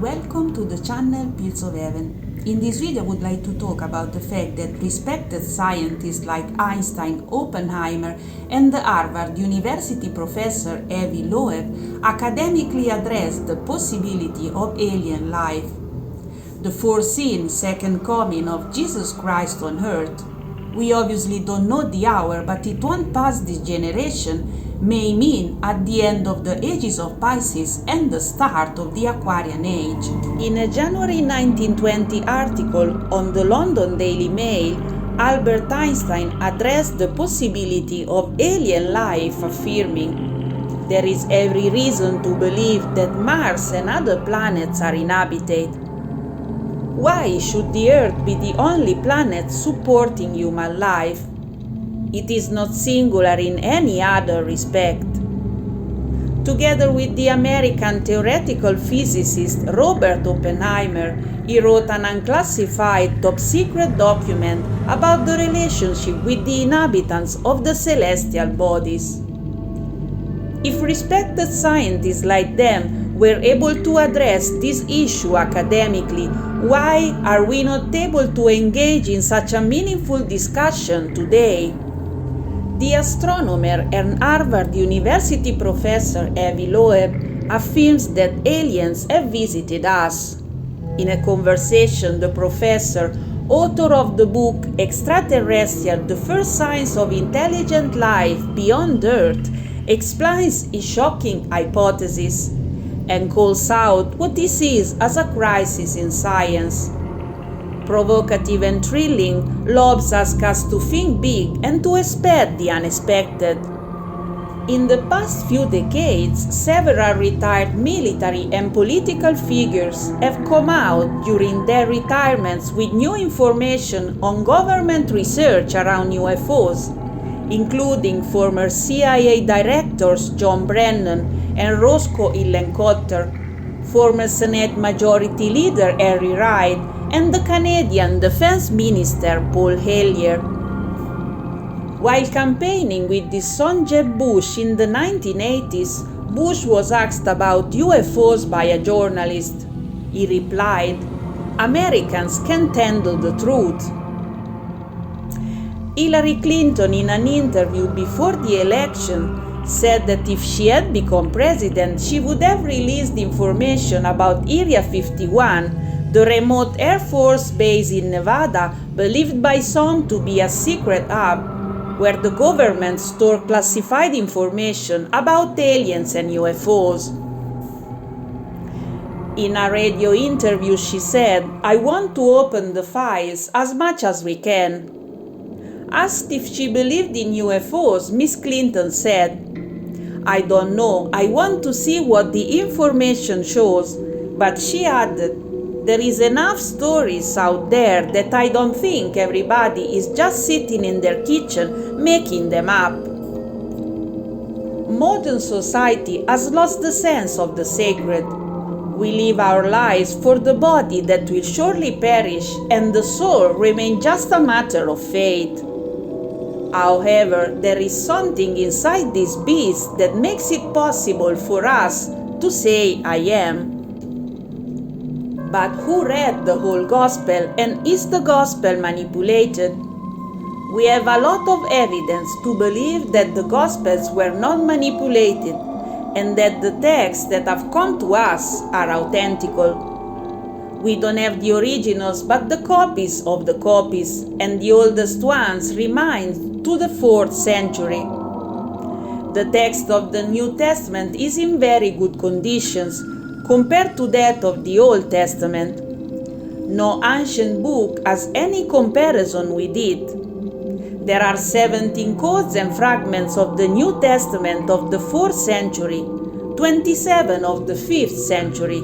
welcome to the channel Pills of Heaven. In this video I would like to talk about the fact that respected scientists like Einstein, Oppenheimer and the Harvard University professor Loeb academically addressed the possibility of alien life. The foreseen second coming of Jesus Christ on earth. We obviously don't know the hour, but it won't pass this generation may mean at the end of the Ages of Pisces and the start of the Aquarian Age. In a January 1920 article on the London Daily Mail, Albert Einstein addressed the possibility of alien life, affirming, "There is every reason to believe that Mars and other planets are inhabited. Why should the Earth be the only planet supporting human life? It is not singular in any other respect." Together with the American theoretical physicist Robert Oppenheimer, he wrote an unclassified top-secret document about the relationship with the inhabitants of the celestial bodies. If respected scientists like them were able to address this issue academically, why are we not able to engage in such a meaningful discussion today? The astronomer and Harvard University professor Loeb affirms that aliens have visited us. In a conversation, the professor, author of the book Extraterrestrials, the First Signs of Intelligent Life Beyond Earth, explains his shocking hypothesis and calls out what he sees as a crisis in science. Provocative and thrilling, Loeb asks us to think big and to expect the unexpected. In the past few decades, several retired military and political figures have come out during their retirements with new information on government research around UFOs, including former CIA directors John Brennan and Roscoe Hillenkotter, former Senate Majority Leader Harry Reid, and the Canadian Defense Minister Paul Hellyer. While campaigning with his son Jeb Bush in the 1980s, Bush was asked about UFOs by a journalist. He replied, "Americans can't handle the truth." Hillary Clinton, in an interview before the election, said that if she had become president, she would have released information about Area 51, the remote Air Force base in Nevada, believed by some to be a secret hub, where the government stored classified information about aliens and UFOs. In a radio interview, she said, "I want to open the files as much as we can." Asked if she believed in UFOs, Ms. Clinton said, "I don't know, I want to see what the information shows," but she added, "There is enough stories out there that I don't think everybody is just sitting in their kitchen making them up." Modern society has lost the sense of the sacred. We live our lives for the body that will surely perish, and the soul remain just a matter of fate. However, there is something inside this beast that makes it possible for us to say "I am." But who read the whole gospel, and is the gospel manipulated? We have a lot of evidence to believe that the gospels were not manipulated and that the texts that have come to us are authentical. We don't have the originals but the copies of the copies, and the oldest ones remain to the 4th century. The text of the New Testament is in very good conditions compared to that of the Old Testament. No ancient book has any comparison with it. There are 17 codes and fragments of the New Testament of the 4th century, 27 of the 5th century,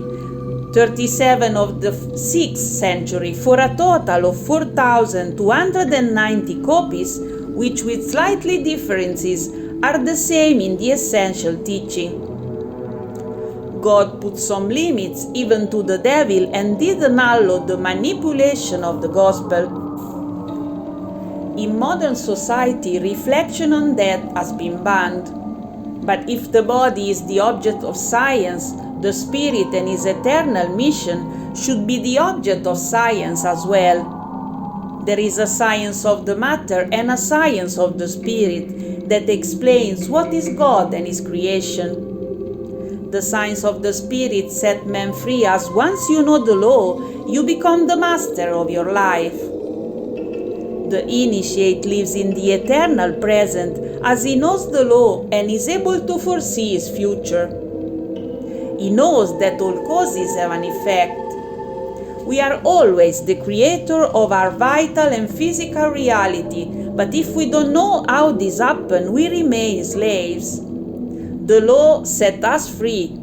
37 of the 6th century, for a total of 4,290 copies, which with slightly differences are the same in the essential teaching. God put some limits even to the devil and didn't allow the manipulation of the gospel. In modern society, reflection on death has been banned. But if the body is the object of science, The spirit and his eternal mission should be the object of science as well. There is a science of the matter and a science of the spirit that explains what is God and his creation. The science of the spirit set men free, as once you know the law, you become the master of your life. The initiate lives in the eternal present as he knows the law and is able to foresee his future. He knows that all causes have an effect. We are always the creator of our vital and physical reality, but if we don't know how this happened, we remain slaves. The law set us free.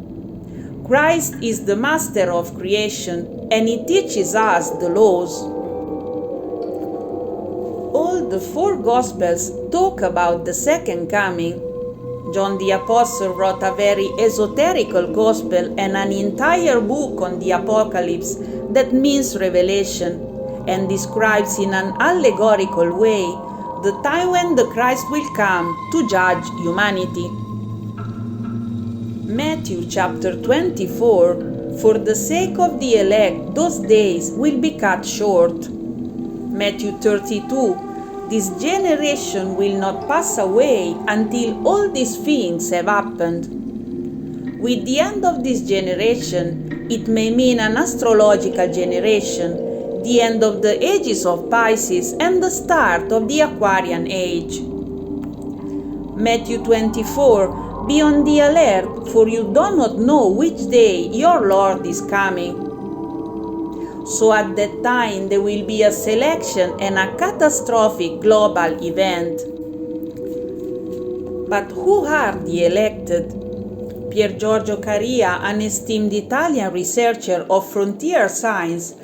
Christ is the master of creation, and he teaches us the laws. All the four Gospels talk about the second coming. John the Apostle wrote a very esoterical Gospel and an entire book on the Apocalypse, that means revelation, and describes in an allegorical way the time when the Christ will come to judge humanity. Matthew chapter 24, for the sake of the elect, those days will be cut short. Matthew 32, this generation will not pass away until all these things have happened. With the end of this generation, it may mean an astrological generation, the end of the ages of Pisces and the start of the Aquarian Age. Matthew 24, be on the alert, for you do not know which day your Lord is coming. So at that time there will be a selection and a catastrophic global event. But who are the elected? Pier Giorgio Caria, an esteemed Italian researcher of frontier science,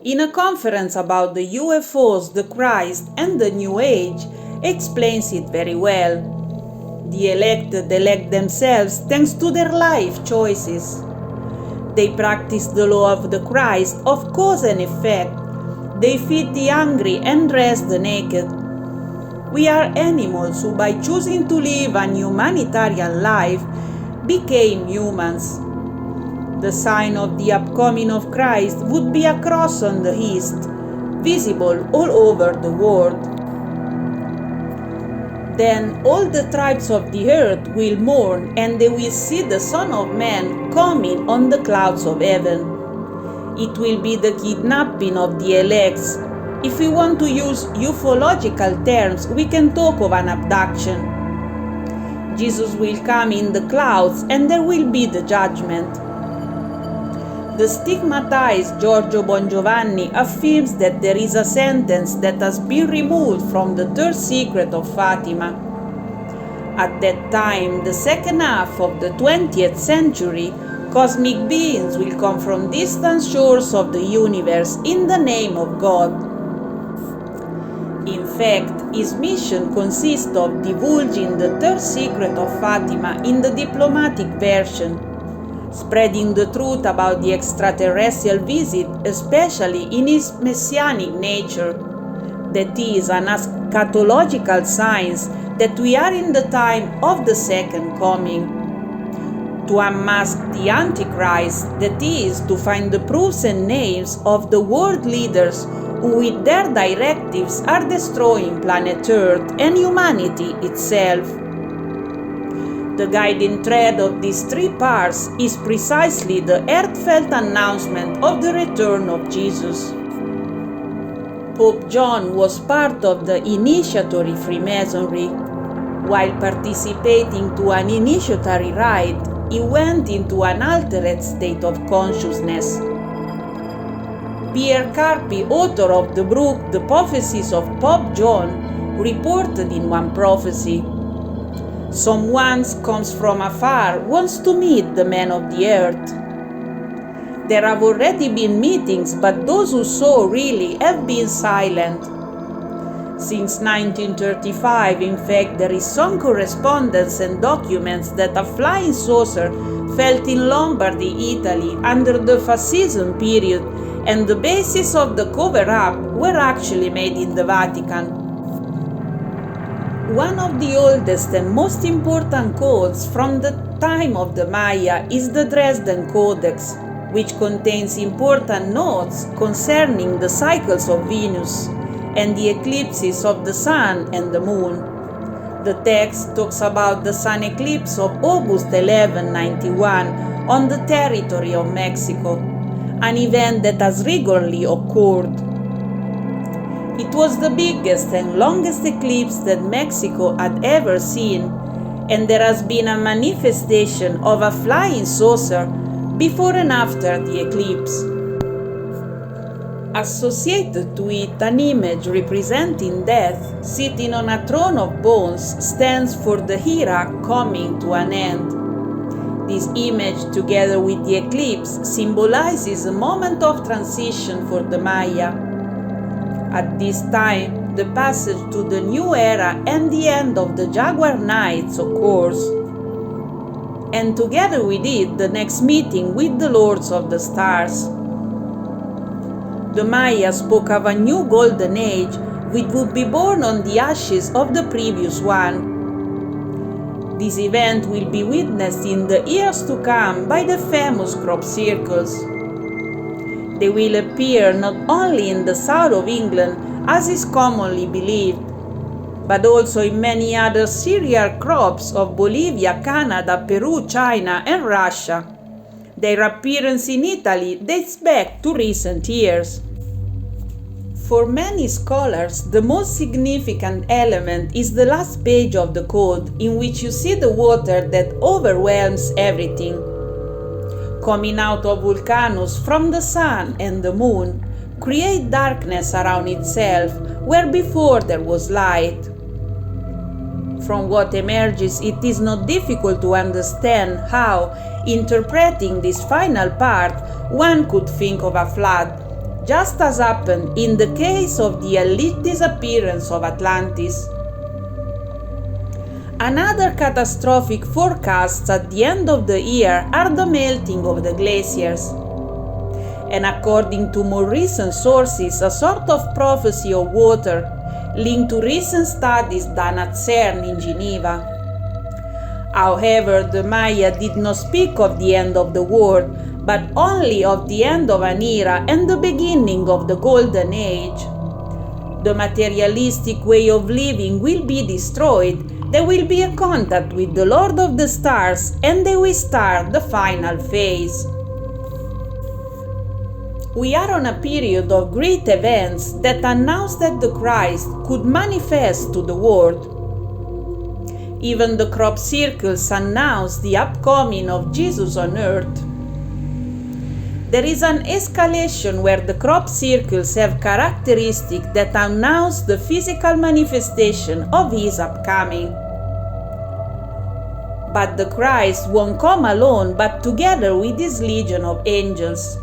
in a conference about the UFOs, the Christ, and the New Age, explains it very well. The elected elect themselves thanks to their life choices. They practice the law of the Christ of cause and effect. They feed the hungry and dress the naked. We are animals who, by choosing to live an humanitarian life, became humans. The sign of the upcoming of Christ would be a cross on the east, visible all over the world. Then all the tribes of the earth will mourn, and they will see the Son of Man coming on the clouds of heaven. It will be the kidnapping of the elects. If we want to use ufological terms, we can talk of an abduction. Jesus will come in the clouds, and there will be the judgment. The stigmatized Giorgio Bongiovanni affirms that there is a sentence that has been removed from the third secret of Fatima. At that time, the second half of the 20th century, cosmic beings will come from distant shores of the universe in the name of God. In fact, his mission consists of divulging the third secret of Fatima in the diplomatic version, spreading the truth about the extraterrestrial visit, especially in its messianic nature, that is, an eschatological science that we are in the time of the second coming. To unmask the Antichrist, that is, to find the proofs and names of the world leaders who with their directives are destroying planet Earth and humanity itself. The guiding thread of these three parts is precisely the heartfelt announcement of the return of Jesus. Pope John was part of the initiatory Freemasonry. While participating to an initiatory rite, he went into an altered state of consciousness. Pierre Carpi, author of the book The Prophecies of Pope John, reported in one prophecy, someone comes from afar, wants to meet the man of the earth. There have already been meetings, but those who saw really have been silent. Since 1935, in fact, there is some correspondence and documents that a flying saucer fell in Lombardy, Italy, under the Fascism period, and the basis of the cover-up were actually made in the Vatican. One of the oldest and most important codes from the time of the Maya is the Dresden Codex, which contains important notes concerning the cycles of Venus and the eclipses of the Sun and the Moon. The text talks about the Sun eclipse of August 11, 91 on the territory of Mexico, an event that has regularly occurred. It was the biggest and longest eclipse that Mexico had ever seen, and there has been a manifestation of a flying saucer before and after the eclipse. Associated to it, an image representing death sitting on a throne of bones stands for the era coming to an end. This image, together with the eclipse, symbolizes a moment of transition for the Maya. At this time, the passage to the new era and the end of the Jaguar Nights occurs, and together with it, the next meeting with the Lords of the Stars. The Maya spoke of a new golden age which would be born on the ashes of the previous one. This event will be witnessed in the years to come by the famous crop circles. They will appear not only in the south of England, as is commonly believed, but also in many other cereal crops of Bolivia, Canada, Peru, China, and Russia. Their appearance in Italy dates back to recent years. For many scholars, the most significant element is the last page of the code, in which you see the water that overwhelms everything, coming out of volcanoes from the sun and the moon, create darkness around itself where before there was light. From what emerges, it is not difficult to understand how, interpreting this final part, one could think of a flood, just as happened in the case of the alleged disappearance of Atlantis. Another catastrophic forecasts at the end of the year are the melting of the glaciers, and according to more recent sources, a sort of prophecy of water linked to recent studies done at CERN in Geneva. However, the Maya did not speak of the end of the world, but only of the end of an era and the beginning of the Golden Age. The materialistic way of living will be destroyed, there will be a contact with the Lord of the Stars, and they will start the final phase. We are on a period of great events that announce that the Christ could manifest to the world. Even the crop circles announce the upcoming of Jesus on earth. There is an escalation where the crop circles have characteristics that announce the physical manifestation of his upcoming. But the Christ won't come alone, but together with his legion of angels.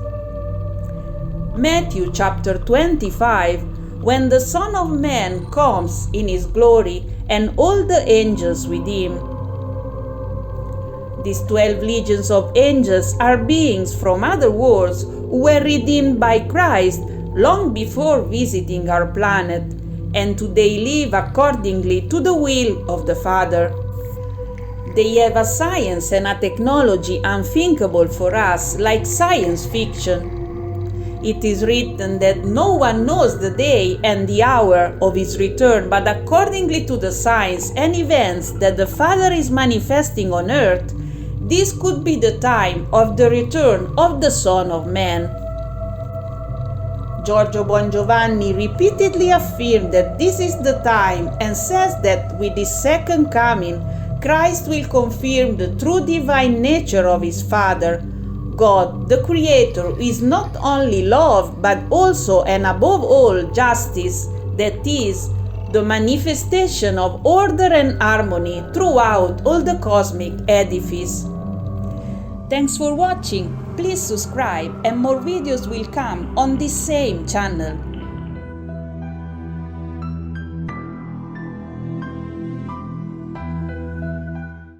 Matthew chapter 25, when the Son of Man comes in his glory and all the angels with him. These 12 legions of angels are beings from other worlds who were redeemed by Christ long before visiting our planet, and today live accordingly to the will of the Father. They have a science and a technology unthinkable for us, like science fiction. It is written that no one knows the day and the hour of his return, but accordingly to the signs and events that the Father is manifesting on earth, this could be the time of the return of the Son of Man. Giorgio Bongiovanni repeatedly affirmed that this is the time and says that with his second coming, Christ will confirm the true divine nature of his Father. God, the Creator, is not only love, but also and above all justice, that is, the manifestation of order and harmony throughout all the cosmic edifice. Thanks for watching. Please subscribe and more videos will come on this same channel.